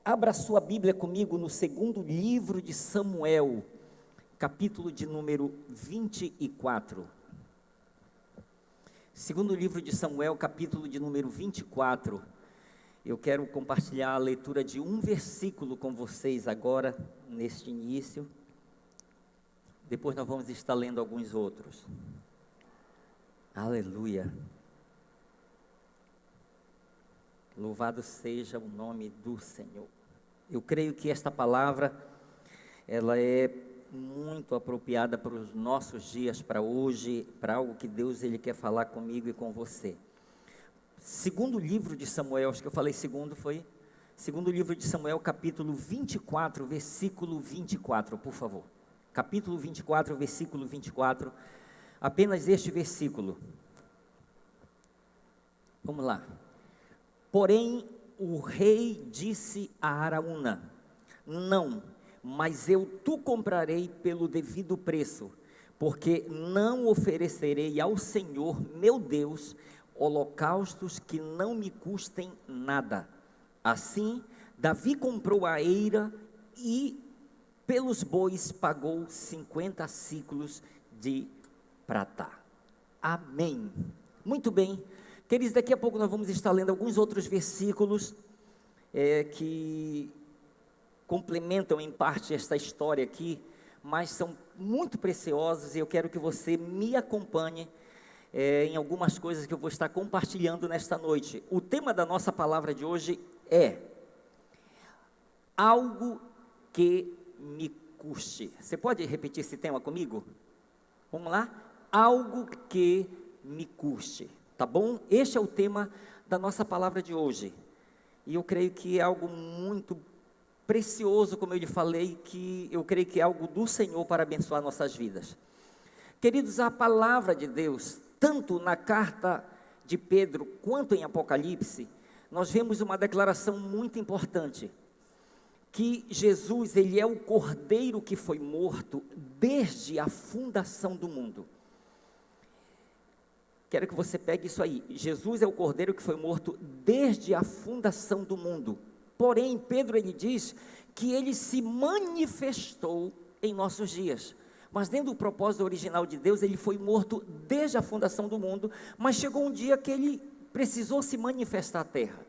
Abra sua Bíblia comigo no segundo livro de Samuel, capítulo de número 24. Segundo livro de Samuel, capítulo de número 24. Eu quero compartilhar a leitura de um versículo com vocês agora, neste início. Depois nós vamos estar lendo alguns outros. Aleluia. Louvado seja o nome do Senhor. Eu creio que esta palavra, ela é muito apropriada para os nossos dias, para hoje, para algo que Deus ele quer falar comigo e com você. Segundo livro de Samuel, acho que eu falei segundo, foi? Segundo livro de Samuel, capítulo 24, versículo 24, por favor. Capítulo 24, versículo 24, apenas este versículo. Vamos lá. Porém, o rei disse a Araúna: não, mas eu tu comprarei pelo devido preço, porque não oferecerei ao Senhor, meu Deus, holocaustos que não me custem nada. Assim, Davi comprou a eira e pelos bois pagou 50 siclos de prata. Amém. Muito bem. Queridos, daqui a pouco nós vamos estar lendo alguns outros versículos que complementam em parte esta história aqui, mas são muito preciosos e eu quero que você me acompanhe em algumas coisas que eu vou estar compartilhando nesta noite. O tema da nossa palavra de hoje é algo que me custe. Você pode repetir esse tema comigo? Vamos lá? Algo que me custe. Tá bom? Este é o tema da nossa palavra de hoje. E eu creio que é algo muito precioso, como eu lhe falei, que eu creio que é algo do Senhor para abençoar nossas vidas. Queridos, a palavra de Deus, tanto na carta de Pedro quanto em Apocalipse, nós vemos uma declaração muito importante, que Jesus, ele é o cordeiro que foi morto desde a fundação do mundo. Quero que você pegue isso aí. Jesus é o cordeiro que foi morto desde a fundação do mundo. Porém, Pedro ele diz que ele se manifestou em nossos dias. Mas dentro do propósito original de Deus, ele foi morto desde a fundação do mundo, mas chegou um dia que ele precisou se manifestar à terra.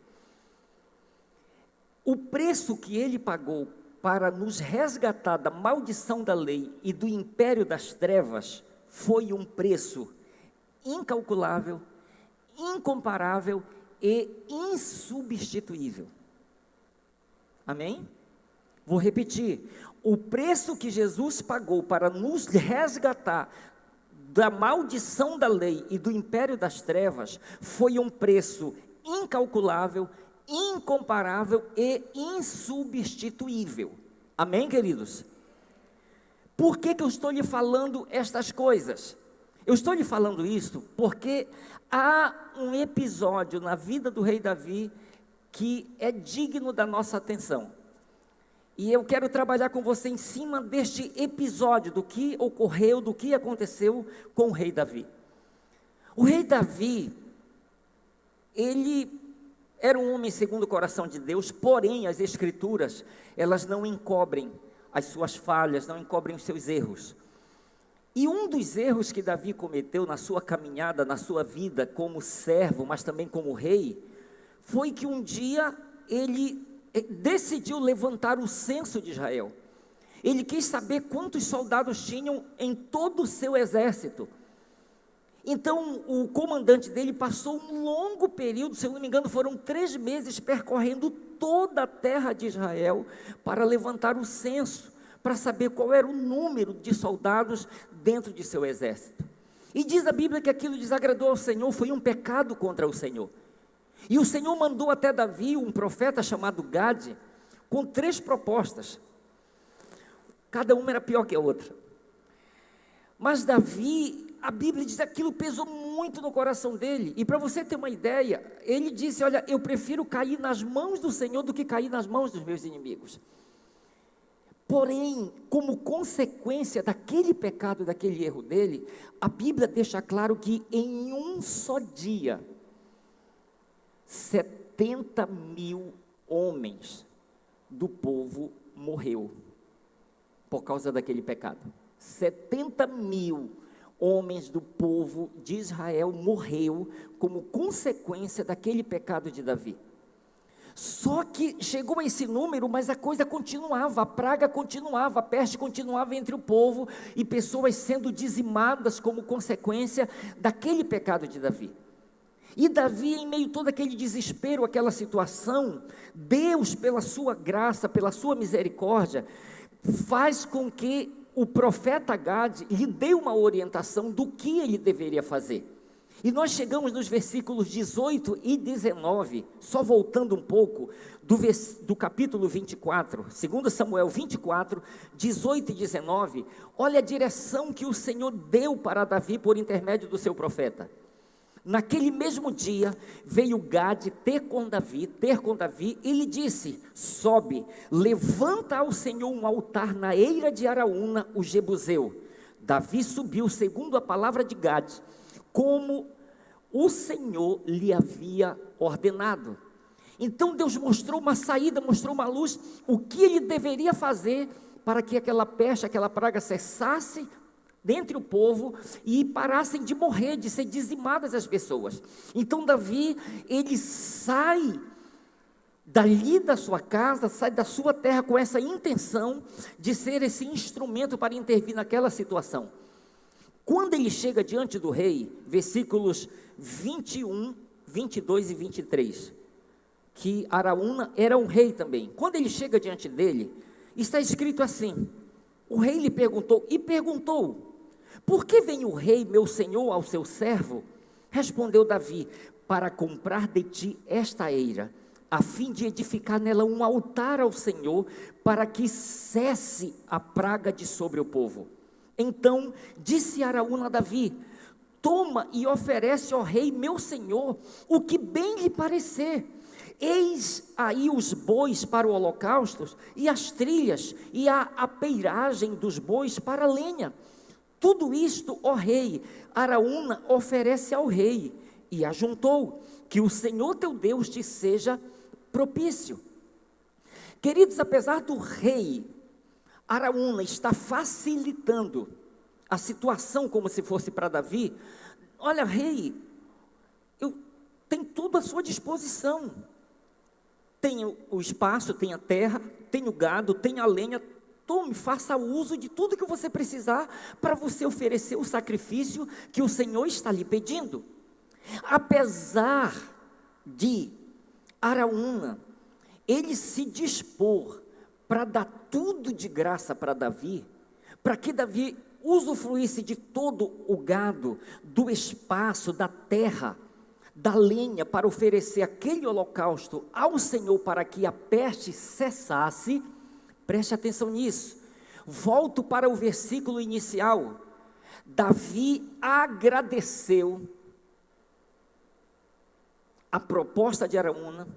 O preço que ele pagou para nos resgatar da maldição da lei e do império das trevas foi um preço incalculável, incomparável e insubstituível. Amém? Vou repetir. O preço que Jesus pagou para nos resgatar da maldição da lei e do império das trevas foi um preço incalculável, incomparável e insubstituível. Amém, queridos? Por que eu estou lhe falando estas coisas? Eu estou lhe falando isso porque há um episódio na vida do rei Davi que é digno da nossa atenção. E eu quero trabalhar com você em cima deste episódio, do que ocorreu, do que aconteceu com o rei Davi. O rei Davi, ele era um homem segundo o coração de Deus, porém as escrituras, elas não encobrem as suas falhas, não encobrem os seus erros. E um dos erros que Davi cometeu na sua caminhada, na sua vida como servo, mas também como rei, foi que um dia ele decidiu levantar o censo de Israel. Ele quis saber quantos soldados tinham em todo o seu exército. Então o comandante dele passou um longo período, se eu não me engano foram 3 meses, percorrendo toda a terra de Israel para levantar o censo, para saber qual era o número de soldados dentro de seu exército. E diz a Bíblia que aquilo desagradou ao Senhor, foi um pecado contra o Senhor. E o Senhor mandou até Davi um profeta chamado Gade, com 3 propostas. Cada uma era pior que a outra. Mas Davi, a Bíblia diz que aquilo pesou muito no coração dele. E para você ter uma ideia, ele disse: olha, eu prefiro cair nas mãos do Senhor do que cair nas mãos dos meus inimigos. Porém, como consequência daquele pecado, daquele erro dele, a Bíblia deixa claro que em um só dia, 70 mil homens do povo morreu por causa daquele pecado. 70.000 homens do povo de Israel morreu como consequência daquele pecado de Davi. Só que chegou a esse número, mas a coisa continuava, a praga continuava, a peste continuava entre o povo, e pessoas sendo dizimadas como consequência daquele pecado de Davi. E Davi, em meio a todo aquele desespero, aquela situação, Deus, pela sua graça, pela sua misericórdia, faz com que o profeta Gade lhe dê uma orientação do que ele deveria fazer. E nós chegamos nos versículos 18 e 19, só voltando um pouco, do capítulo 24, 2 Samuel 24, 18 e 19, olha a direção que o Senhor deu para Davi por intermédio do seu profeta. Naquele mesmo dia, veio Gade ter com Davi, e lhe disse: sobe, levanta ao Senhor um altar na eira de Araúna, o Jebuseu. Davi subiu, segundo a palavra de Gade, como o Senhor lhe havia ordenado. Então Deus mostrou uma saída, mostrou uma luz, o que ele deveria fazer para que aquela peste, aquela praga cessasse dentre o povo e parassem de morrer, de ser dizimadas as pessoas. Então Davi, ele sai dali da sua casa, sai da sua terra com essa intenção de ser esse instrumento para intervir naquela situação. Quando ele chega diante do rei, versículos 21, 22 e 23, que Araúna era um rei também. Quando ele chega diante dele, está escrito assim: o rei lhe perguntou, por que vem o rei, meu senhor, ao seu servo? Respondeu Davi: para comprar de ti esta eira, a fim de edificar nela um altar ao Senhor, para que cesse a praga de sobre o povo. Então disse Araúna a Davi: toma e oferece ao rei meu senhor o que bem lhe parecer. Eis aí os bois para o holocausto, e as trilhas, e a apeiragem dos bois para a lenha. Tudo isto, ó rei, Araúna oferece ao rei, e ajuntou: que o Senhor teu Deus te seja propício. Queridos, apesar do rei Araúna está facilitando a situação como se fosse para Davi, olha, rei, eu tenho tudo à sua disposição, tenho o espaço, tenho a terra, tenho o gado, tenho a lenha, tome, faça uso de tudo que você precisar, para você oferecer o sacrifício que o Senhor está lhe pedindo. Apesar de Araúna, ele se dispor para dar tudo de graça para Davi, para que Davi usufruísse de todo o gado, do espaço, da terra, da lenha, para oferecer aquele holocausto ao Senhor, para que a peste cessasse. Preste atenção nisso. Volto para o versículo inicial. Davi agradeceu a proposta de Araúna,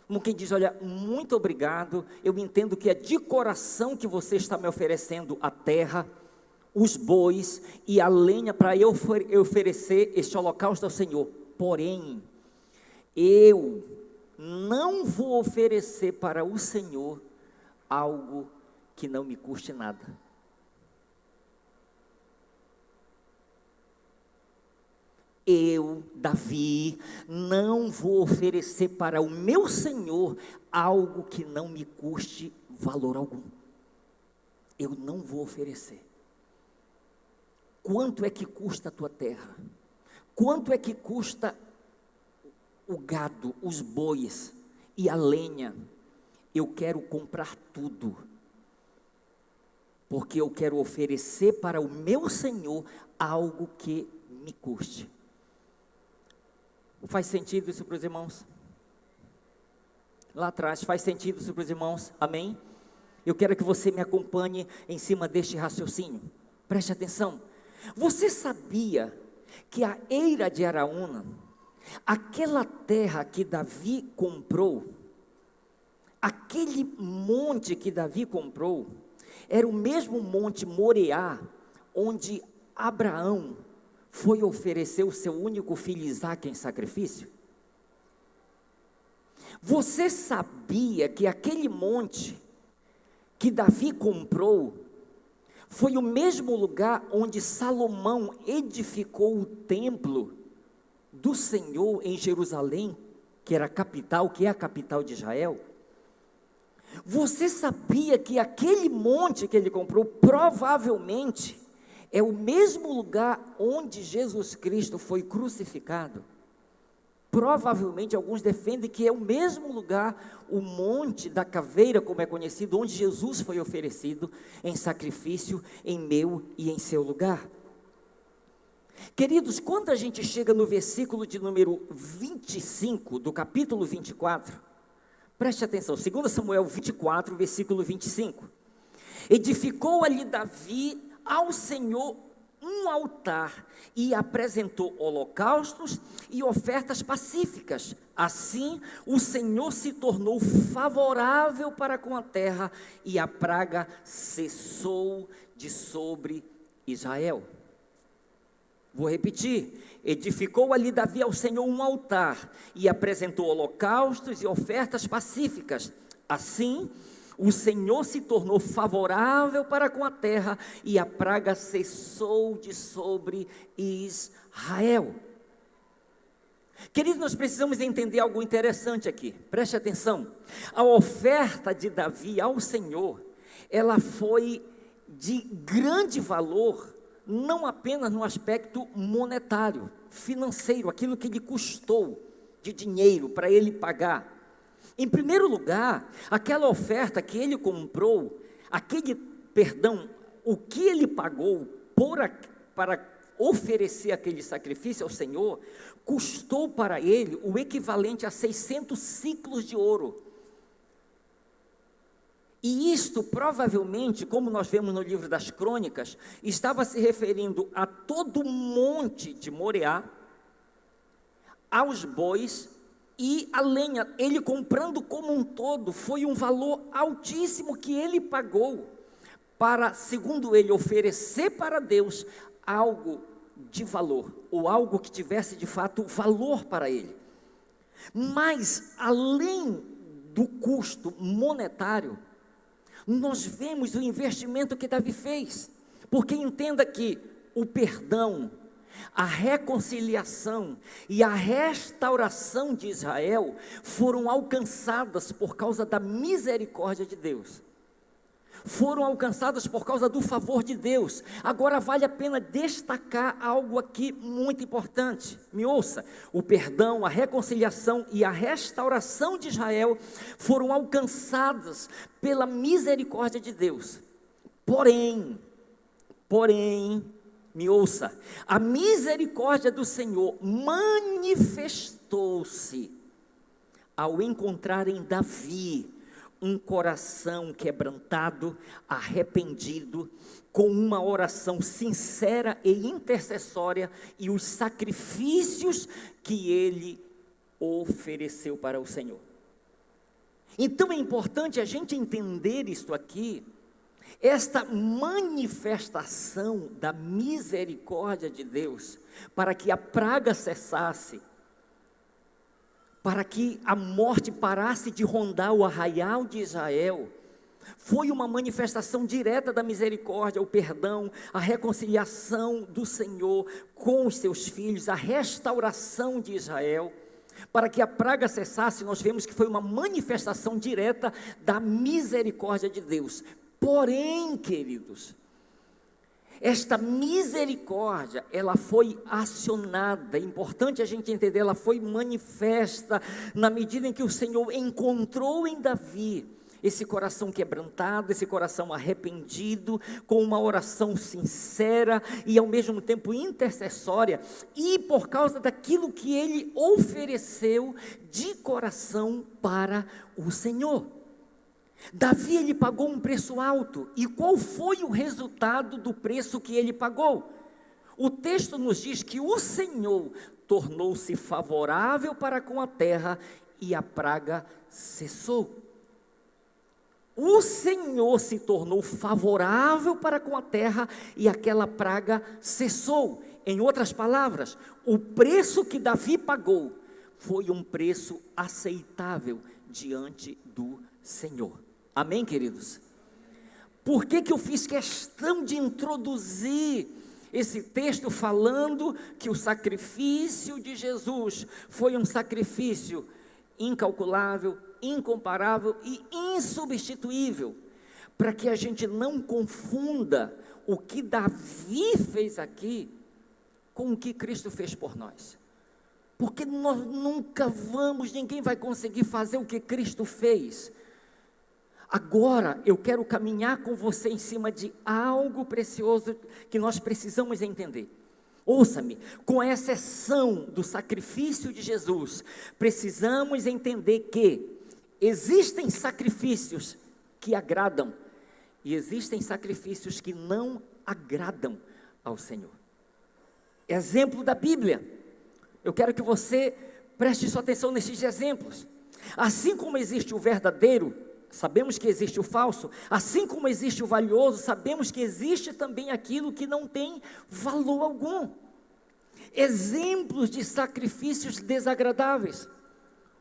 como quem diz: olha, muito obrigado, eu entendo que é de coração que você está me oferecendo a terra, os bois e a lenha para eu oferecer este holocausto ao Senhor. Porém, eu não vou oferecer para o Senhor algo que não me custe nada. Eu, Davi, não vou oferecer para o meu Senhor algo que não me custe valor algum. Eu não vou oferecer. Quanto é que custa a tua terra? Quanto é que custa o gado, os bois e a lenha? Eu quero comprar tudo, porque eu quero oferecer para o meu Senhor algo que me custe. Faz sentido isso para os irmãos? Lá atrás, faz sentido isso para os irmãos? Amém? Eu quero que você me acompanhe em cima deste raciocínio. Preste atenção. Você sabia que a eira de Araúna, aquela terra que Davi comprou, aquele monte que Davi comprou, era o mesmo monte Moriá, onde Abraão foi oferecer o seu único filho Isaque em sacrifício? Você sabia que aquele monte que Davi comprou foi o mesmo lugar onde Salomão edificou o templo do Senhor em Jerusalém, que era a capital, que é a capital de Israel? Você sabia que aquele monte que ele comprou provavelmente é o mesmo lugar onde Jesus Cristo foi crucificado? Provavelmente alguns defendem que é o mesmo lugar, o Monte da Caveira, como é conhecido, onde Jesus foi oferecido em sacrifício em meu e em seu lugar. Queridos, quando a gente chega no versículo de número 25, do capítulo 24, preste atenção, 2 Samuel 24, versículo 25. Edificou ali Davi ao Senhor um altar e apresentou holocaustos e ofertas pacíficas. Assim, o Senhor se tornou favorável para com a terra e a praga cessou de sobre Israel. Vou repetir: edificou ali Davi ao Senhor um altar e apresentou holocaustos e ofertas pacíficas. Assim, o Senhor se tornou favorável para com a terra e a praga cessou de sobre Israel. Queridos, nós precisamos entender algo interessante aqui, preste atenção. A oferta de Davi ao Senhor, ela foi de grande valor, não apenas no aspecto monetário, financeiro, aquilo que lhe custou de dinheiro para ele pagar. Em primeiro lugar, aquela oferta que ele comprou, o que ele pagou para oferecer aquele sacrifício ao Senhor, custou para ele o equivalente a 600 ciclos de ouro. E isto provavelmente, como nós vemos no livro das Crônicas, estava se referindo a todo o monte de Moriá, aos bois e a lenha. Ele comprando como um todo, foi um valor altíssimo que ele pagou para, segundo ele, oferecer para Deus algo de valor, ou algo que tivesse de fato valor para ele. Mas, além do custo monetário, nós vemos o investimento que Davi fez, porque entenda que o perdão, a reconciliação e a restauração de Israel foram alcançadas por causa da misericórdia de Deus, foram alcançadas por causa do favor de Deus. Agora vale a pena destacar algo aqui muito importante, me ouça: o perdão, a reconciliação e a restauração de Israel foram alcançadas pela misericórdia de Deus. Porém, me ouça, a misericórdia do Senhor manifestou-se ao encontrar em Davi um coração quebrantado, arrependido, com uma oração sincera e intercessória e os sacrifícios que ele ofereceu para o Senhor. Então é importante a gente entender isto aqui, esta manifestação da misericórdia de Deus, para que a praga cessasse, para que a morte parasse de rondar o arraial de Israel, foi uma manifestação direta da misericórdia, o perdão, a reconciliação do Senhor com os seus filhos, a restauração de Israel. Para que a praga cessasse, nós vemos que foi uma manifestação direta da misericórdia de Deus. Porém, queridos, esta misericórdia, ela foi acionada, é importante a gente entender, ela foi manifesta na medida em que o Senhor encontrou em Davi esse coração quebrantado, esse coração arrependido, com uma oração sincera e ao mesmo tempo intercessória, e por causa daquilo que ele ofereceu de coração para o Senhor. Davi, ele pagou um preço alto. E qual foi o resultado do preço que ele pagou? O texto nos diz que o Senhor tornou-se favorável para com a terra e a praga cessou. O Senhor se tornou favorável para com a terra e aquela praga cessou. Em outras palavras, o preço que Davi pagou foi um preço aceitável diante do Senhor. Amém, queridos? Por que eu fiz questão de introduzir esse texto falando que o sacrifício de Jesus foi um sacrifício incalculável, incomparável e insubstituível? Para que a gente não confunda o que Davi fez aqui com o que Cristo fez por nós. Porque nós nunca ninguém vai conseguir fazer o que Cristo fez. Agora, eu quero caminhar com você em cima de algo precioso que nós precisamos entender. Ouça-me, com exceção do sacrifício de Jesus, precisamos entender que existem sacrifícios que agradam e existem sacrifícios que não agradam ao Senhor. Exemplo da Bíblia. Eu quero que você preste sua atenção nesses exemplos. Assim como existe o verdadeiro, sabemos que existe o falso. Assim como existe o valioso, sabemos que existe também aquilo que não tem valor algum. Exemplos de sacrifícios desagradáveis.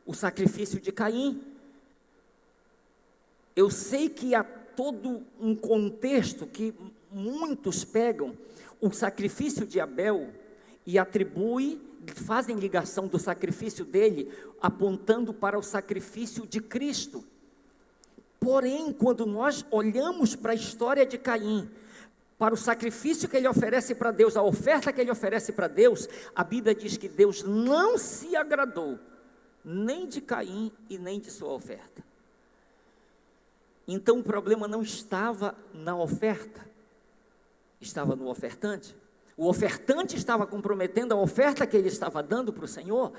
O sacrifício de Caim. Eu sei que há todo um contexto que muitos pegam o sacrifício de Abel e fazem ligação do sacrifício dele, apontando para o sacrifício de Cristo. Porém, quando nós olhamos para a história de Caim, para o sacrifício que ele oferece para Deus, a oferta que ele oferece para Deus, a Bíblia diz que Deus não se agradou, nem de Caim e nem de sua oferta. Então o problema não estava na oferta, estava no ofertante. O ofertante estava comprometendo a oferta que ele estava dando para o Senhor.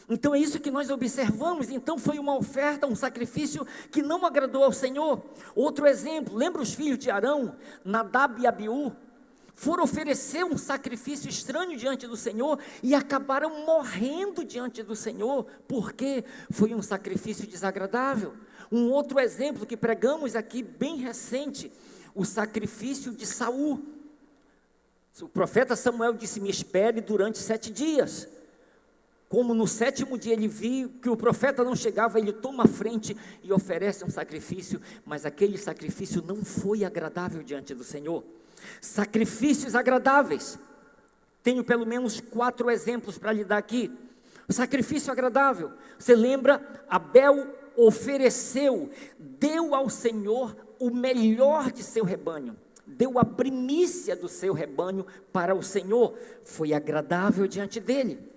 Então é isso que nós observamos. Então foi uma oferta, um sacrifício que não agradou ao Senhor. Outro exemplo, lembra os filhos de Arão, Nadab e Abiú? Foram oferecer um sacrifício estranho diante do Senhor e acabaram morrendo diante do Senhor, porque foi um sacrifício desagradável. Um outro exemplo que pregamos aqui bem recente, o sacrifício de Saul. O profeta Samuel disse: me espere durante 7 dias. Como no 7º dia ele viu que o profeta não chegava, ele toma a frente e oferece um sacrifício, mas aquele sacrifício não foi agradável diante do Senhor. Sacrifícios agradáveis, tenho pelo menos 4 exemplos para lhe dar aqui. O sacrifício agradável, você lembra? Abel ofereceu, deu ao Senhor o melhor de seu rebanho, deu a primícia do seu rebanho para o Senhor, foi agradável diante dele.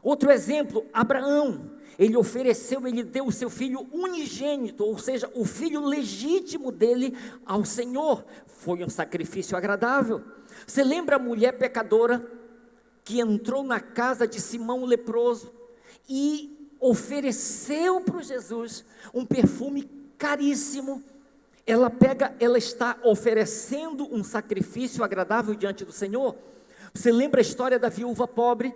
Outro exemplo, Abraão, ele ofereceu, ele deu o seu filho unigênito, ou seja, o filho legítimo dele ao Senhor, foi um sacrifício agradável. Você lembra a mulher pecadora, que entrou na casa de Simão o leproso, e ofereceu para Jesus um perfume caríssimo? Ela está oferecendo um sacrifício agradável diante do Senhor. Você lembra a história da viúva pobre?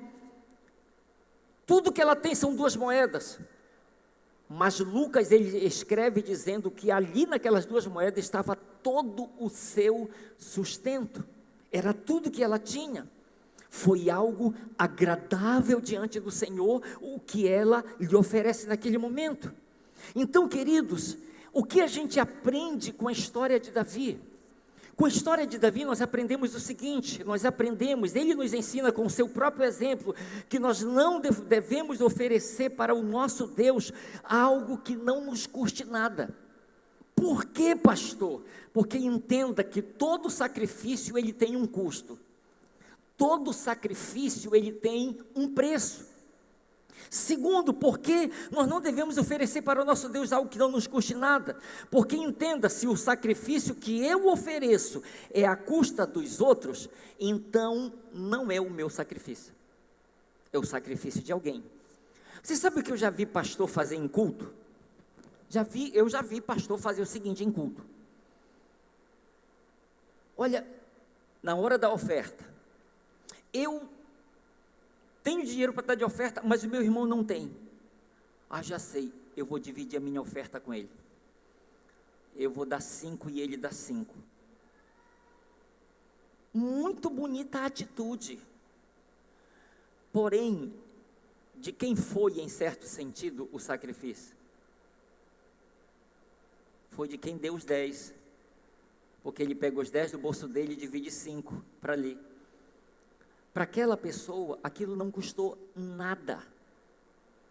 Tudo que ela tem são 2 moedas, mas Lucas ele escreve dizendo que ali naquelas 2 moedas estava todo o seu sustento, era tudo que ela tinha. Foi algo agradável diante do Senhor, o que ela lhe oferece naquele momento. Então, queridos, o que a gente aprende com a história de Davi? Com a história de Davi nós aprendemos o seguinte, ele nos ensina com o seu próprio exemplo, que nós não devemos oferecer para o nosso Deus algo que não nos custe nada. Por quê, pastor? Porque entenda que todo sacrifício ele tem um custo, todo sacrifício ele tem um preço. Segundo, porque nós não devemos oferecer para o nosso Deus algo que não nos custe nada, porque entenda, se o sacrifício que eu ofereço é à custa dos outros, então não é o meu sacrifício, é o sacrifício de alguém. Você sabe o que eu já vi pastor fazer em culto? Eu já vi pastor fazer o seguinte em culto: olha, na hora da oferta, eu tenho dinheiro para dar de oferta, mas o meu irmão não tem. Já sei, eu vou dividir a minha oferta com ele. Eu vou dar 5 e ele dá 5. Muito bonita a atitude. Porém, de quem foi, em certo sentido, o sacrifício? Foi de quem deu os 10, porque ele pega os 10 do bolso dele e divide 5 para ali. Para aquela pessoa, aquilo não custou nada,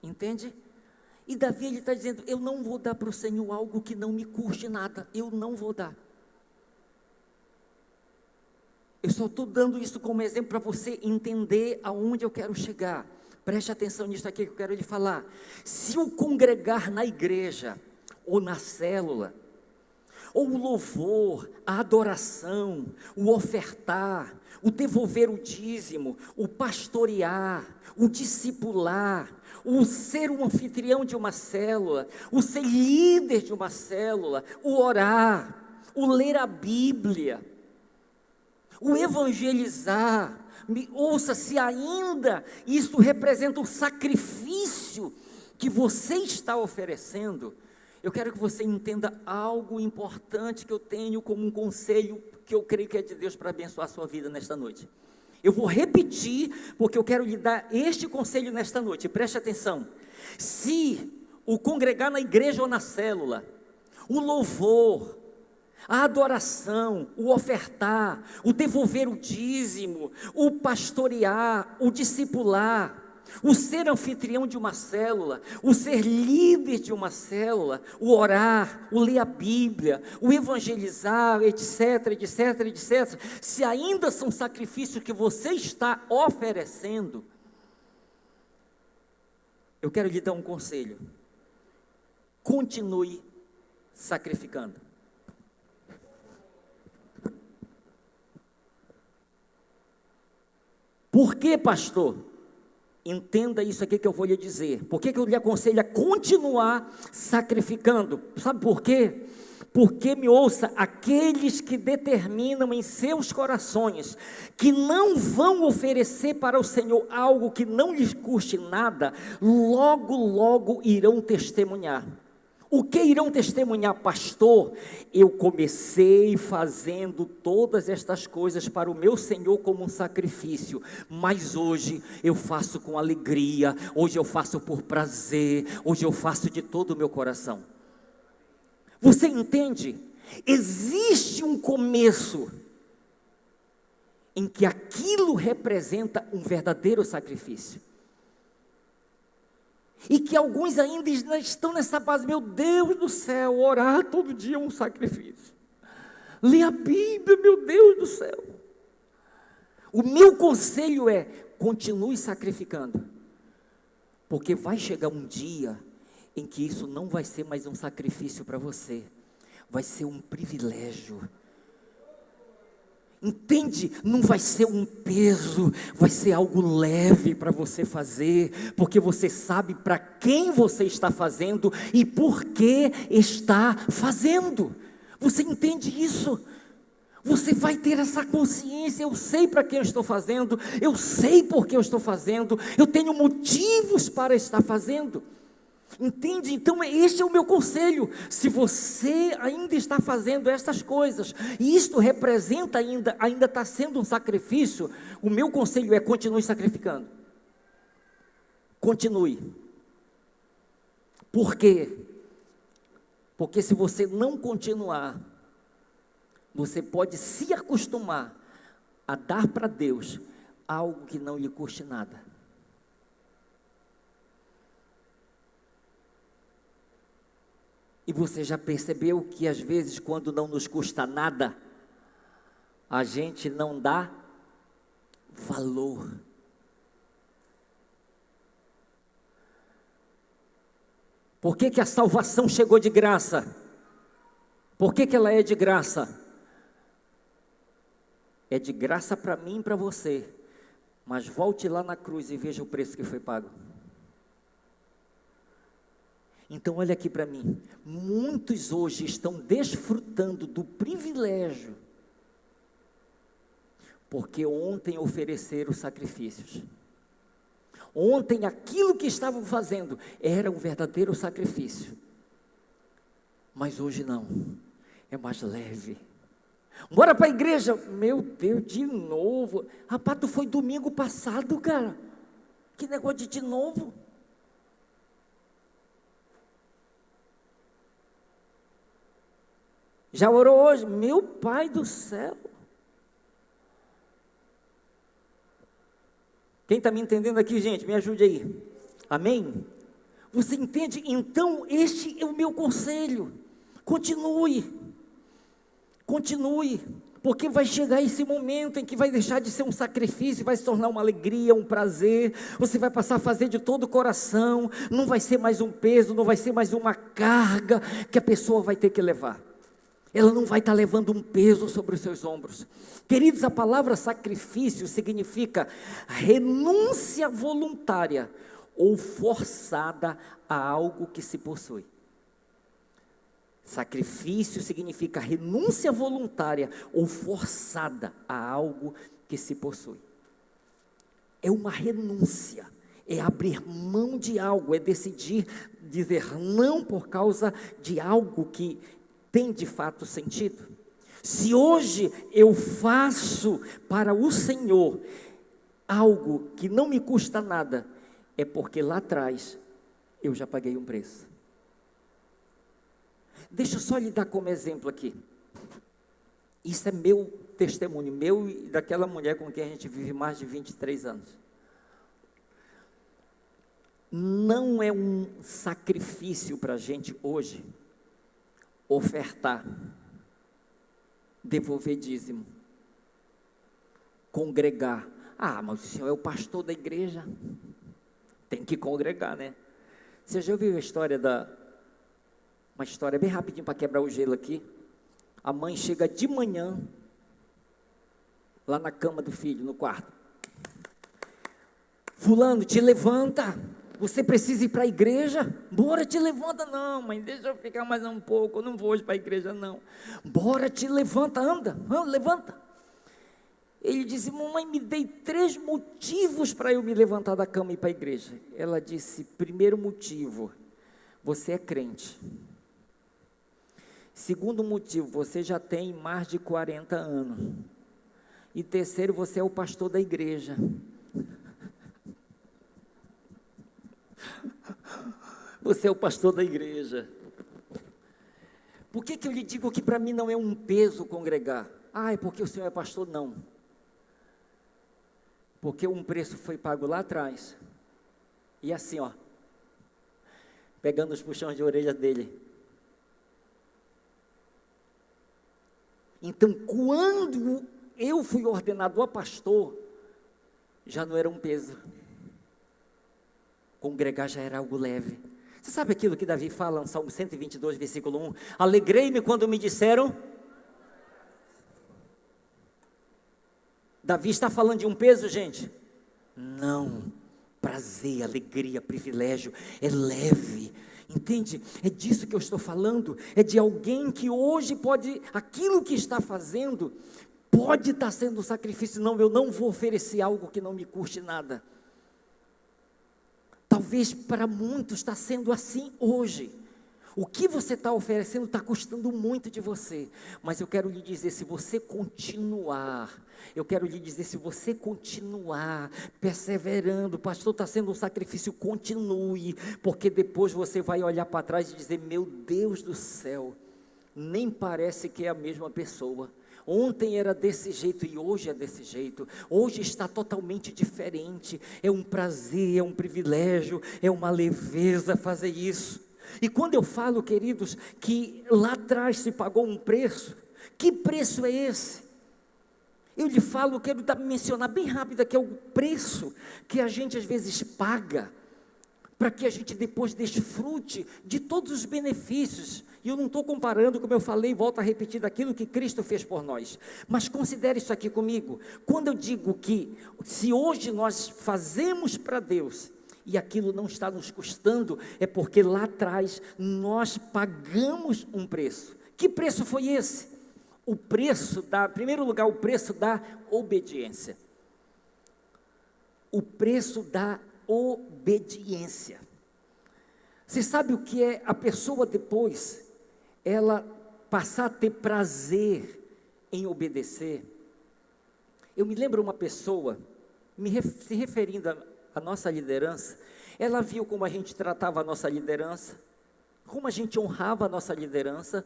entende? E Davi, ele está dizendo, eu não vou dar para o Senhor algo que não me custe nada, eu não vou dar. Eu só estou dando isso como exemplo para você entender aonde eu quero chegar. Preste atenção nisso aqui que eu quero lhe falar. Se o congregar na igreja, ou na célula, ou o louvor, a adoração, o ofertar, o devolver o dízimo, o pastorear, o discipular, o ser um anfitrião de uma célula, o ser líder de uma célula, o orar, o ler a Bíblia, o evangelizar, ouça, se ainda isso representa o sacrifício que você está oferecendo, eu quero que você entenda algo importante que eu tenho como um conselho que eu creio que é de Deus para abençoar a sua vida nesta noite. Eu vou repetir, porque eu quero lhe dar este conselho nesta noite, preste atenção. Se o congregar na igreja ou na célula, o louvor, a adoração, o ofertar, o devolver o dízimo, o pastorear, o discipular, o ser anfitrião de uma célula, o ser líder de uma célula, o orar, o ler a Bíblia, o evangelizar, etc, etc, etc, se ainda são sacrifícios que você está oferecendo, eu quero lhe dar um conselho: continue sacrificando. Por que, pastor? Entenda isso aqui que eu vou lhe dizer. Por que eu lhe aconselho a continuar sacrificando? Sabe por quê? Porque, me ouça, aqueles que determinam em seus corações que não vão oferecer para o Senhor algo que não lhes custe nada, logo, logo irão testemunhar. O que irão testemunhar, pastor? Eu comecei fazendo todas estas coisas para o meu Senhor como um sacrifício, mas hoje eu faço com alegria, hoje eu faço por prazer, hoje eu faço de todo o meu coração. Você entende? Existe um começo em que aquilo representa um verdadeiro sacrifício. E que alguns ainda estão nessa base, meu Deus do céu, orar todo dia é um sacrifício. Ler a Bíblia, meu Deus do céu. O meu conselho é, continue sacrificando. Porque vai chegar um dia em que isso não vai ser mais um sacrifício para você. Vai ser um privilégio. Entende? Não vai ser um peso, vai ser algo leve para você fazer, porque você sabe para quem você está fazendo e por que está fazendo. Você entende isso? Você vai ter essa consciência, eu sei para quem eu estou fazendo, eu sei por que eu estou fazendo, eu tenho motivos para estar fazendo. Entende? Então este é o meu conselho. Se você ainda está fazendo estas coisas, e isto representa ainda está sendo um sacrifício, o meu conselho é: continue sacrificando. Continue. Por quê? Porque se você não continuar, você pode se acostumar a dar para Deus algo que não lhe custe nada. E você já percebeu que às vezes, quando não nos custa nada, a gente não dá valor. Por que a salvação chegou de graça? Por que ela é de graça? É de graça para mim e para você. Mas volte lá na cruz e veja o preço que foi pago. Então olha aqui para mim, muitos hoje estão desfrutando do privilégio, porque ontem ofereceram sacrifícios. Ontem aquilo que estavam fazendo era um verdadeiro sacrifício, mas hoje não, é mais leve. Bora para a igreja, meu Deus, de novo, rapaz, tu foi domingo passado, cara. Que negócio de novo? Já orou hoje? Meu Pai do céu. Quem está me entendendo aqui, gente, me ajude aí. Amém? Você entende? Então, este é o meu conselho. Continue. Continue. Porque vai chegar esse momento em que vai deixar de ser um sacrifício, vai se tornar uma alegria, um prazer. Você vai passar a fazer de todo o coração. Não vai ser mais um peso, não vai ser mais uma carga que a pessoa vai ter que levar. Ela não vai estar levando um peso sobre os seus ombros. Queridos, a palavra sacrifício significa renúncia voluntária ou forçada a algo que se possui. Sacrifício significa renúncia voluntária ou forçada a algo que se possui. É uma renúncia, é abrir mão de algo, é decidir dizer não por causa de algo que tem de fato sentido. Se hoje eu faço para o Senhor algo que não me custa nada, é porque lá atrás eu já paguei um preço. Deixa eu só lhe dar como exemplo aqui. Isso é meu testemunho, meu e daquela mulher com quem a gente vive mais de 23 anos. Não é um sacrifício para a gente hoje ofertar, devolver dízimo, congregar. Ah, mas o senhor é o pastor da igreja, tem que congregar, né? Você já ouviu a história uma história bem rapidinho para quebrar o gelo aqui. A mãe chega de manhã, lá na cama do filho, no quarto. Fulano, te levanta, você precisa ir para a igreja? Bora, te levanta. Não, mãe, deixa eu ficar mais um pouco, eu não vou hoje para a igreja não. Bora, te levanta, anda, levanta. Ele disse, mamãe, me dei 3 motivos para eu me levantar da cama e ir para a igreja. Ela disse, primeiro motivo, você é crente. Segundo motivo, você já tem mais de 40 anos. E terceiro, você é o pastor da igreja. Você é o pastor da igreja. Por que eu lhe digo que para mim não é um peso congregar? Ah, é porque o senhor é pastor? Não. Porque um preço foi pago lá atrás. E assim, ó, pegando os puxões de orelha dele. Então, quando eu fui ordenado a pastor, já não era um peso. Congregar já era algo leve. Você sabe aquilo que Davi fala no Salmo 122, versículo 1? Alegrei-me quando me disseram. Davi está falando de um peso, gente? Não. Prazer, alegria, privilégio, é leve. Entende? É disso que eu estou falando. É de alguém que hoje pode, aquilo que está fazendo, pode estar sendo um sacrifício. Não, eu não vou oferecer algo que não me custe nada. Talvez para muitos está sendo assim hoje. O que você está oferecendo está custando muito de você. Mas eu quero lhe dizer, se você continuar perseverando, pastor, está sendo um sacrifício, continue, porque depois você vai olhar para trás e dizer, meu Deus do céu, nem parece que é a mesma pessoa. Ontem era desse jeito e hoje é desse jeito. Hoje está totalmente diferente. É um prazer, é um privilégio, é uma leveza fazer isso. E quando eu falo, queridos, que lá atrás se pagou um preço, que preço é esse? Eu lhe falo, quero mencionar bem rápido aqui, é o preço que a gente às vezes paga, para que a gente depois desfrute de todos os benefícios. E eu não estou comparando, como eu falei, volto a repetir, daquilo que Cristo fez por nós. Mas considere isso aqui comigo. Quando eu digo que, se hoje nós fazemos para Deus, e aquilo não está nos custando, é porque lá atrás nós pagamos um preço. Que preço foi esse? O preço em primeiro lugar, o preço da obediência. O preço da obediência. Você sabe o que é a pessoa depois, ela passar a ter prazer em obedecer? Eu me lembro uma pessoa, se referindo a nossa liderança, ela viu como a gente tratava a nossa liderança, como a gente honrava a nossa liderança,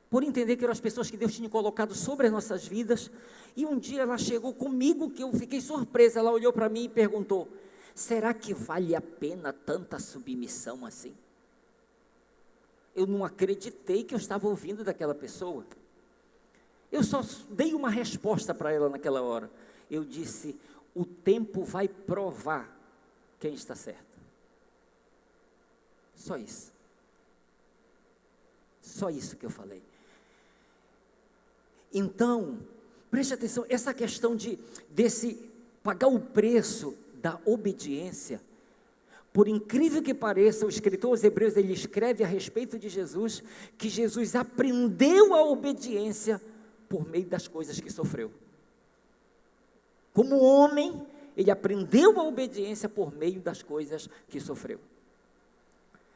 por entender que eram as pessoas que Deus tinha colocado sobre as nossas vidas. E um dia ela chegou comigo, que eu fiquei surpresa, ela olhou para mim e perguntou: será que vale a pena tanta submissão assim? Eu não acreditei que eu estava ouvindo daquela pessoa. Eu só dei uma resposta para ela naquela hora. Eu disse: o tempo vai provar quem está certo. Só isso. Só isso que eu falei. Então, preste atenção, essa questão desse pagar o preço da obediência, por incrível que pareça, o escritor aos Hebreus, ele escreve a respeito de Jesus, que Jesus aprendeu a obediência por meio das coisas que sofreu. Como homem, ele aprendeu a obediência por meio das coisas que sofreu.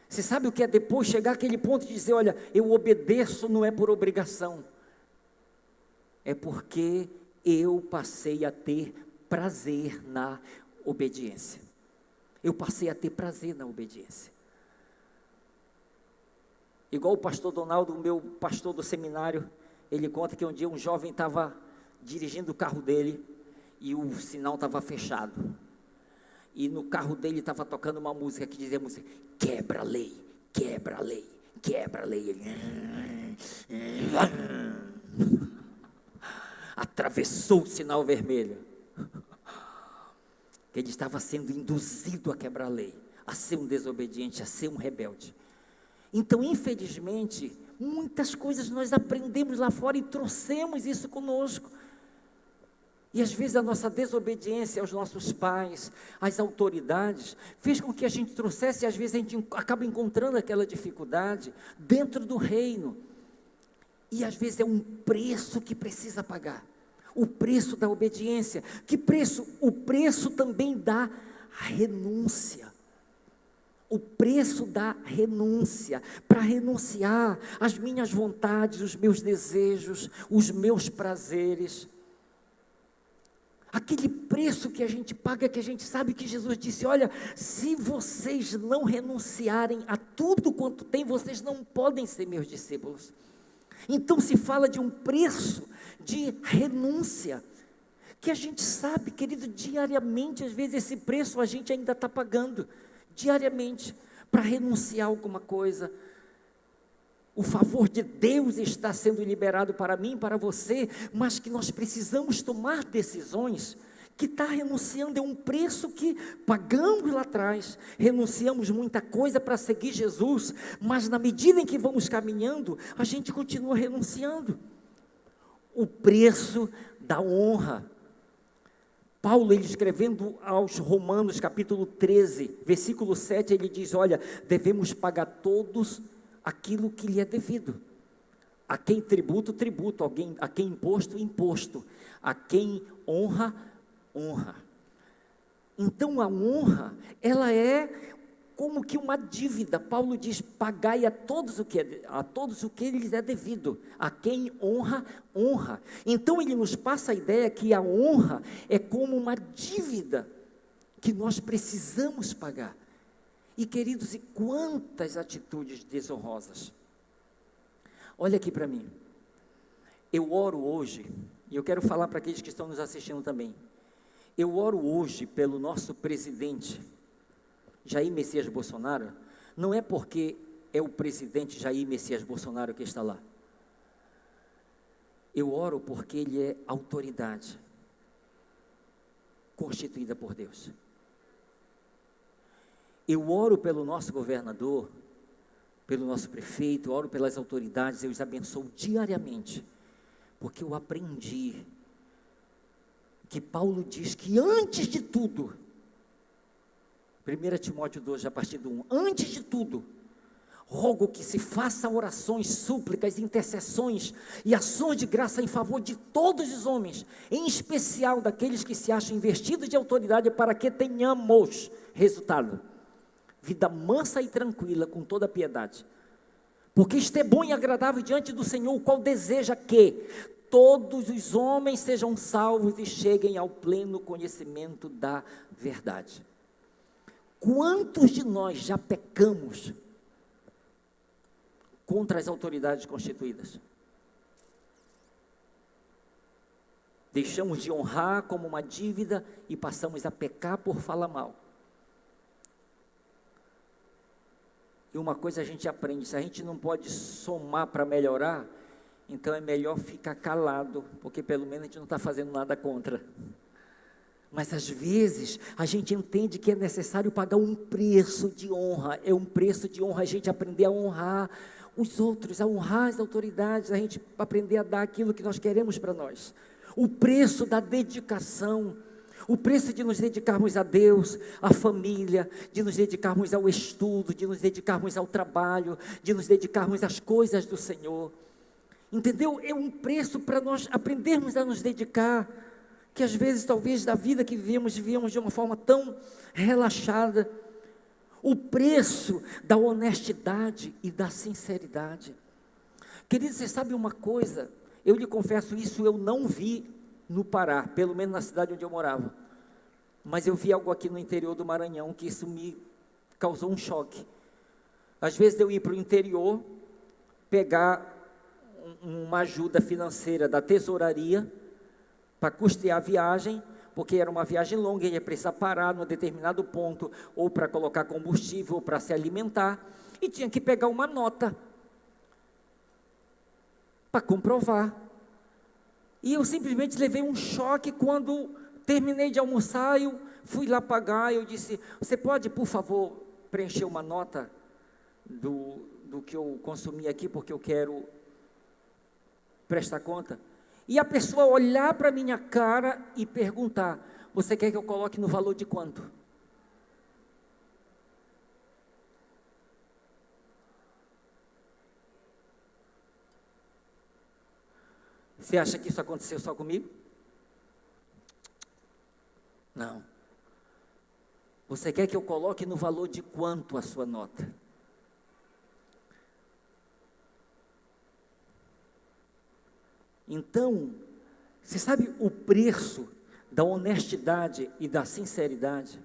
Você sabe o que é depois chegar àquele ponto de dizer: olha, eu obedeço não é por obrigação, é porque eu passei a ter prazer na obediência. Eu passei a ter prazer na obediência. Igual o pastor Donaldo, o meu pastor do seminário, ele conta que um dia um jovem estava dirigindo o carro dele e o sinal estava fechado. E no carro dele estava tocando uma música que dizia: quebra a lei, quebra a lei, quebra a lei. Ele atravessou o sinal vermelho. Ele estava sendo induzido a quebrar a lei, a ser um desobediente, a ser um rebelde. Então, infelizmente, muitas coisas nós aprendemos lá fora e trouxemos isso conosco. E às vezes a nossa desobediência aos nossos pais, às autoridades, fez com que a gente trouxesse, e às vezes a gente acaba encontrando aquela dificuldade dentro do reino. E às vezes é um preço que precisa pagar. O preço da obediência. Que preço? O preço também da renúncia. O preço da renúncia. Para renunciar às minhas vontades, os meus desejos, os meus prazeres. Aquele preço que a gente paga, que a gente sabe que Jesus disse: olha, se vocês não renunciarem a tudo quanto tem, vocês não podem ser meus discípulos. Então se fala de um preço de renúncia, que a gente sabe, querido, diariamente, às vezes esse preço a gente ainda está pagando, diariamente, para renunciar a alguma coisa. O favor de Deus está sendo liberado para mim e para você, mas que nós precisamos tomar decisões, que está renunciando, é um preço que pagamos lá atrás, renunciamos muita coisa para seguir Jesus, mas na medida em que vamos caminhando, a gente continua renunciando. O preço da honra. Paulo, ele escrevendo aos Romanos, capítulo 13, versículo 7, ele diz: olha, devemos pagar todos aquilo que lhe é devido. A quem tributo, tributo. A quem imposto, imposto. A quem honra, honra. Então a honra, ela é como que uma dívida. Paulo diz: pagai a todos o que lhes é devido. A quem honra, honra. Então ele nos passa a ideia que a honra é como uma dívida que nós precisamos pagar. E queridos, e quantas atitudes desonrosas. Olha aqui para mim. Eu oro hoje, e eu quero falar para aqueles que estão nos assistindo também. Eu oro hoje pelo nosso presidente, Jair Messias Bolsonaro, não é porque é o presidente Jair Messias Bolsonaro que está lá. Eu oro porque ele é autoridade, constituída por Deus. Eu oro pelo nosso governador, pelo nosso prefeito, eu oro pelas autoridades, eu os abençoo diariamente, porque eu aprendi que Paulo diz que antes de tudo, 1 Timóteo 2, a partir do 1, antes de tudo, rogo que se faça orações, súplicas, intercessões e ações de graça em favor de todos os homens, em especial daqueles que se acham investidos de autoridade, para que tenhamos resultado, vida mansa e tranquila, com toda a piedade, porque isto é bom e agradável diante do Senhor, o qual deseja que todos os homens sejam salvos e cheguem ao pleno conhecimento da verdade. Quantos de nós já pecamos contra as autoridades constituídas? Deixamos de honrar como uma dívida e passamos a pecar por falar mal. E uma coisa a gente aprende: se a gente não pode somar para melhorar, então é melhor ficar calado, porque pelo menos a gente não está fazendo nada contra. Mas às vezes a gente entende que é necessário pagar um preço de honra. É um preço de honra a gente aprender a honrar os outros, a honrar as autoridades, a gente aprender a dar aquilo que nós queremos para nós. O preço da dedicação, o preço de nos dedicarmos a Deus, à família, de nos dedicarmos ao estudo, de nos dedicarmos ao trabalho, de nos dedicarmos às coisas do Senhor. Entendeu? É um preço para nós aprendermos a nos dedicar, que às vezes, talvez, da vida que vivíamos de uma forma tão relaxada. O preço da honestidade e da sinceridade. Querido, você sabe uma coisa? Eu lhe confesso isso, eu não vi no Pará, pelo menos na cidade onde eu morava. Mas eu vi algo aqui no interior do Maranhão, que isso me causou um choque. Às vezes eu ia para o interior, pegar uma ajuda financeira da tesouraria, para custear a viagem, porque era uma viagem longa, ele ia precisar parar num determinado ponto, ou para colocar combustível, ou para se alimentar, e tinha que pegar uma nota, para comprovar. E eu simplesmente levei um choque quando terminei de almoçar, eu fui lá pagar, eu disse: você pode, por favor, preencher uma nota do que eu consumi aqui, porque eu quero prestar conta? E a pessoa olhar para a minha cara e perguntar: você quer que eu coloque no valor de quanto? Você acha que isso aconteceu só comigo? Não. Você quer que eu coloque no valor de quanto a sua nota? Então, você sabe o preço da honestidade e da sinceridade?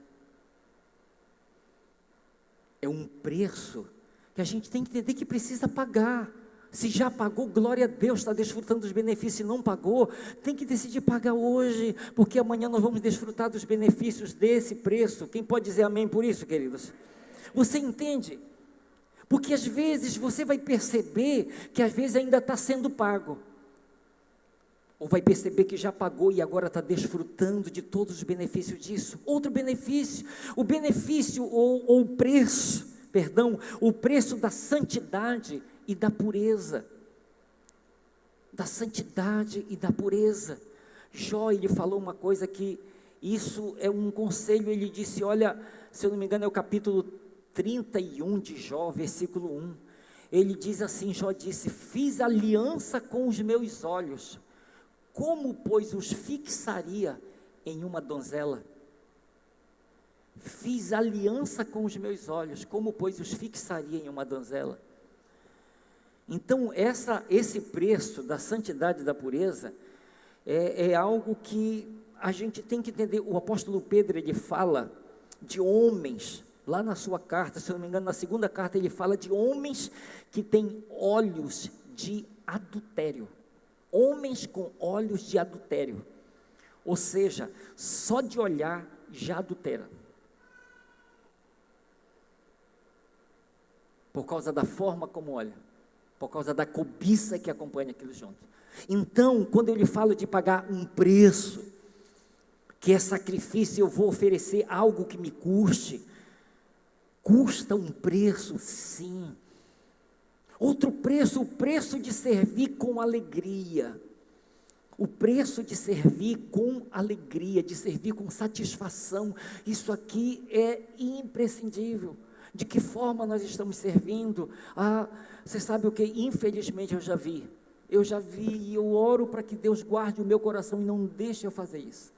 É um preço que a gente tem que entender que precisa pagar. Se já pagou, glória a Deus, está desfrutando dos benefícios. Se não pagou, tem que decidir pagar hoje, porque amanhã nós vamos desfrutar dos benefícios desse preço. Quem pode dizer amém por isso, queridos? Você entende? Porque às vezes você vai perceber que às vezes ainda está sendo pago, ou vai perceber que já pagou e agora está desfrutando de todos os benefícios disso. Outro benefício, o benefício ou o preço, o preço da santidade e da pureza. Da santidade e da pureza. Jó, ele falou uma coisa que, isso é um conselho, ele disse, olha, se eu não me engano é o capítulo 31 de Jó, versículo 1. Ele diz assim, Jó disse: fiz aliança com os meus olhos, como, pois, os fixaria em uma donzela? Fiz aliança com os meus olhos, como, pois, os fixaria em uma donzela? Então, esse preço da santidade e da pureza é algo que a gente tem que entender. O apóstolo Pedro, ele fala de homens, lá na sua carta, se eu não me engano, na segunda carta, ele fala de homens que têm olhos de adultério. Homens com olhos de adultério, ou seja, só de olhar já adultera, por causa da forma como olha, por causa da cobiça que acompanha aquilo junto. Então, quando eu lhe falo de pagar um preço, que é sacrifício, eu vou oferecer algo que me custe, custa um preço, sim. Outro preço, o preço de servir com alegria. O preço de servir com alegria, de servir com satisfação. Isso aqui é imprescindível. De que forma nós estamos servindo? Você sabe o que? Infelizmente eu já vi e eu oro para que Deus guarde o meu coração e não deixe eu fazer isso.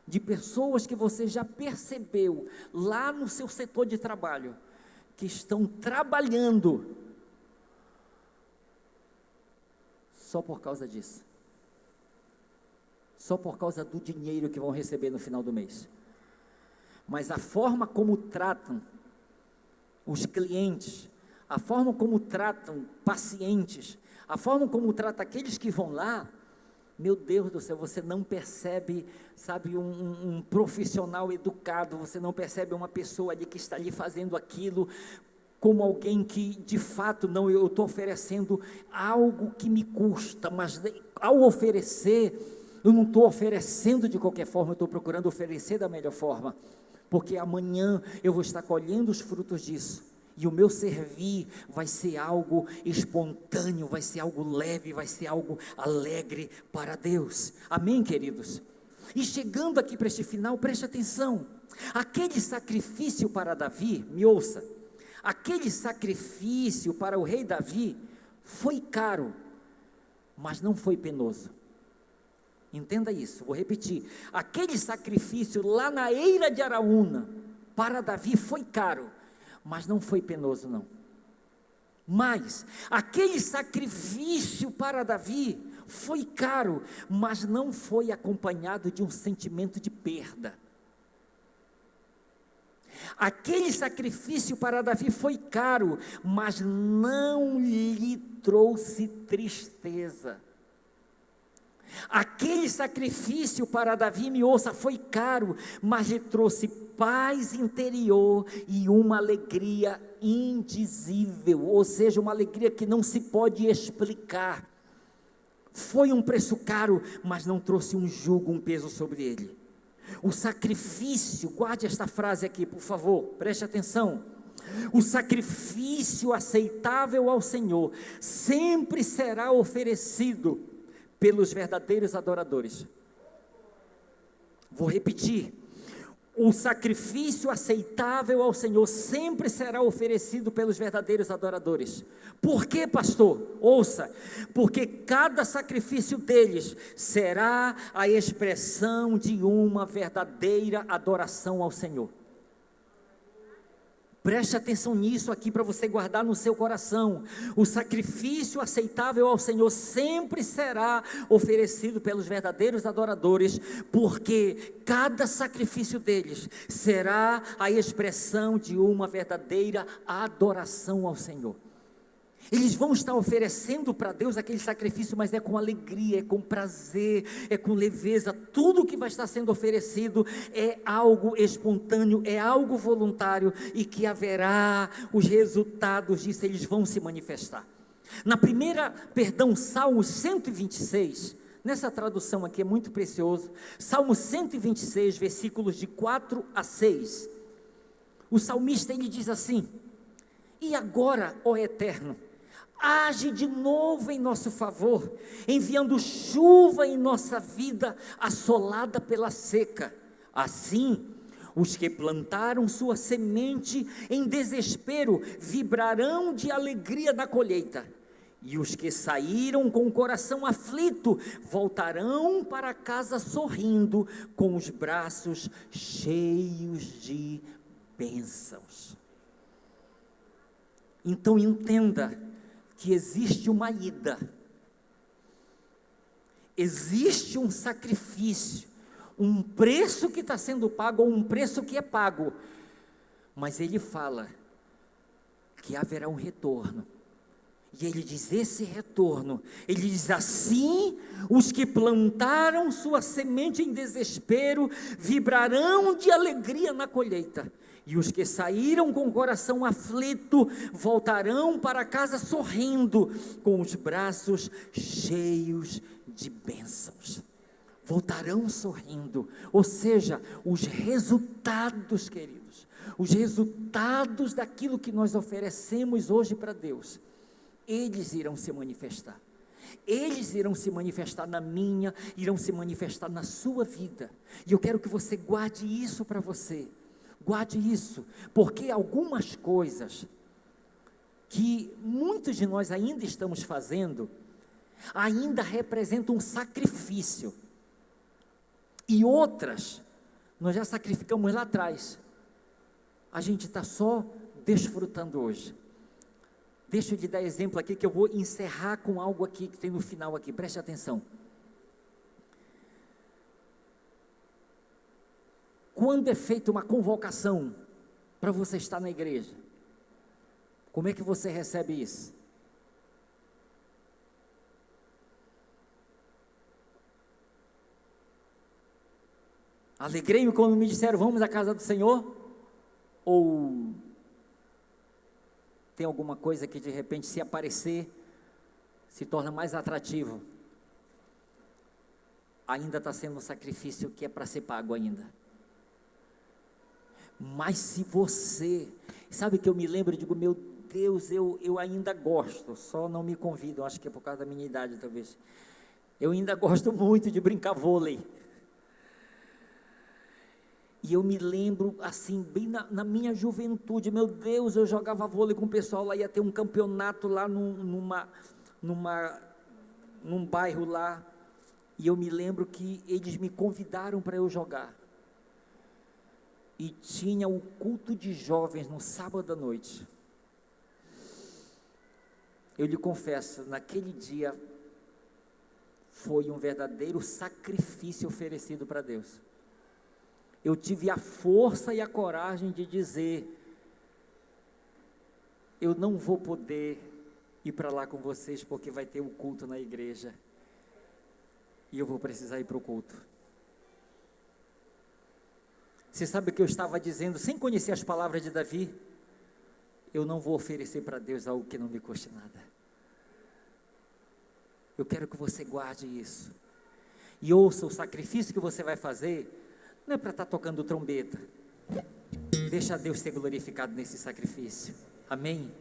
De pessoas que você já percebeu lá no seu setor de trabalho, que estão trabalhando só por causa disso, só por causa do dinheiro que vão receber no final do mês. mas a forma como tratam os clientes, a forma como tratam pacientes, a forma como trata aqueles que vão lá, meu Deus do céu, você não percebe, sabe, um profissional educado, você não percebe uma pessoa ali que está ali fazendo aquilo como alguém que, de fato, não, eu estou oferecendo algo que me custa, mas ao oferecer, eu não estou oferecendo de qualquer forma, eu estou procurando oferecer da melhor forma, porque amanhã eu vou estar colhendo os frutos disso, e o meu servir vai ser algo espontâneo, vai ser algo leve, vai ser algo alegre para Deus, amém, queridos? E chegando aqui para este final, preste atenção, aquele sacrifício para Davi, me ouça, aquele sacrifício para o rei Davi foi caro, mas não foi penoso. Entenda isso, vou repetir. Aquele sacrifício lá na eira de Araúna, para Davi foi caro, mas não foi penoso não. Mas, aquele sacrifício para Davi foi caro, mas não foi acompanhado de um sentimento de perda. Aquele sacrifício para Davi foi caro, mas não lhe trouxe tristeza. Aquele sacrifício para Davi, me ouça, foi caro, mas lhe trouxe paz interior e uma alegria indizível, ou seja, uma alegria que não se pode explicar. Foi um preço caro, mas não trouxe um jugo, um peso sobre ele. O sacrifício, guarde esta frase aqui, por favor, preste atenção. O sacrifício aceitável ao Senhor sempre será oferecido pelos verdadeiros adoradores. Vou repetir. O sacrifício aceitável ao Senhor sempre será oferecido pelos verdadeiros adoradores. Por quê, pastor? Ouça, porque cada sacrifício deles será a expressão de uma verdadeira adoração ao Senhor. Preste atenção nisso aqui para você guardar no seu coração. O sacrifício aceitável ao Senhor sempre será oferecido pelos verdadeiros adoradores, porque cada sacrifício deles será a expressão de uma verdadeira adoração ao Senhor. Eles vão estar oferecendo para Deus aquele sacrifício, mas é com alegria, é com prazer, é com leveza. Tudo que vai estar sendo oferecido é algo espontâneo, é algo voluntário, e que haverá os resultados disso, eles vão se manifestar. Salmo 126, nessa tradução aqui é muito precioso, Salmo 126, versículos de 4 a 6, o salmista ele diz assim: e agora, ó Eterno, age de novo em nosso favor, enviando chuva em nossa vida assolada pela seca. Assim, os que plantaram sua semente em desespero vibrarão de alegria na colheita, e os que saíram com o coração aflito voltarão para casa sorrindo, com os braços cheios de bênçãos. Então entenda que existe uma ida, existe um sacrifício, um preço que está sendo pago, ou um preço que é pago, mas ele fala que haverá um retorno, e ele diz, esse retorno, ele diz assim, os que plantaram sua semente em desespero, vibrarão de alegria na colheita, e os que saíram com o coração aflito, voltarão para casa sorrindo, com os braços cheios de bênçãos. Voltarão sorrindo, ou seja, os resultados, queridos, os resultados daquilo que nós oferecemos hoje para Deus, eles irão se manifestar. Eles irão se manifestar na minha, irão se manifestar na sua vida. E eu quero que você guarde isso para você. Guarde isso, porque algumas coisas que muitos de nós ainda estamos fazendo, ainda representam um sacrifício, e outras, nós já sacrificamos lá atrás, a gente está só desfrutando hoje. Deixa eu lhe dar exemplo aqui, que eu vou encerrar com algo aqui, que tem no final aqui, preste atenção. quando é feita uma convocação para você estar na igreja, como é que você recebe isso? Alegrei-me quando me disseram, vamos à casa do Senhor? Ou tem alguma coisa que de repente, se aparecer, se torna mais atrativo? Ainda está sendo um sacrifício que é para ser pago ainda. Mas se você, sabe que eu me lembro, eu digo, meu Deus, eu ainda gosto, só não me convidam, acho que é por causa da minha idade talvez. Eu ainda gosto muito de brincar vôlei. E eu me lembro, assim, bem na minha juventude, meu Deus, eu jogava vôlei com o pessoal, lá ia ter um campeonato lá num bairro lá, e eu me lembro que eles me convidaram para eu jogar, e tinha o culto de jovens no sábado à noite. Eu lhe confesso, naquele dia, foi um verdadeiro sacrifício oferecido para Deus. Eu tive a força e a coragem de dizer, eu não vou poder ir para lá com vocês, porque vai ter um culto na igreja, e eu vou precisar ir para o culto. Você sabe o que eu estava dizendo, sem conhecer as palavras de Davi? Eu não vou oferecer para Deus algo que não me custe nada. Eu quero que você guarde isso, e ouça, o sacrifício que você vai fazer, não é para estar tocando trombeta, deixa Deus ser glorificado nesse sacrifício, amém?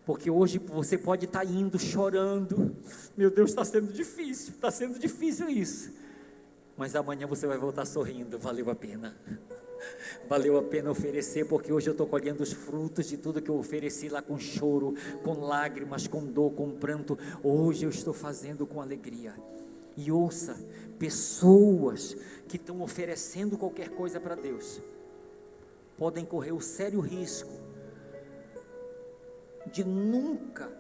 Porque hoje você pode estar indo chorando, meu Deus, está sendo difícil isso, mas amanhã você vai voltar sorrindo, valeu a pena oferecer, porque hoje eu estou colhendo os frutos de tudo que eu ofereci lá com choro, com lágrimas, com dor, com pranto, hoje eu estou fazendo com alegria. E ouça, pessoas que estão oferecendo qualquer coisa para Deus, podem correr o sério risco de nunca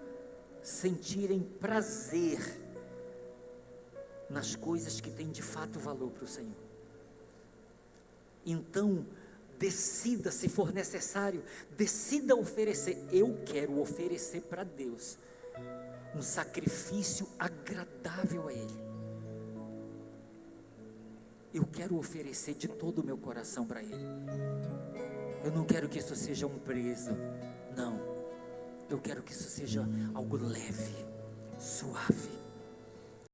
sentirem prazer nas coisas que têm de fato valor para o Senhor. Então, decida, se for necessário, decida oferecer. Eu quero oferecer para Deus um sacrifício agradável a Ele. Eu quero oferecer de todo o meu coração para Ele. Eu não quero que isso seja um preço, não. Eu quero que isso seja algo leve, suave.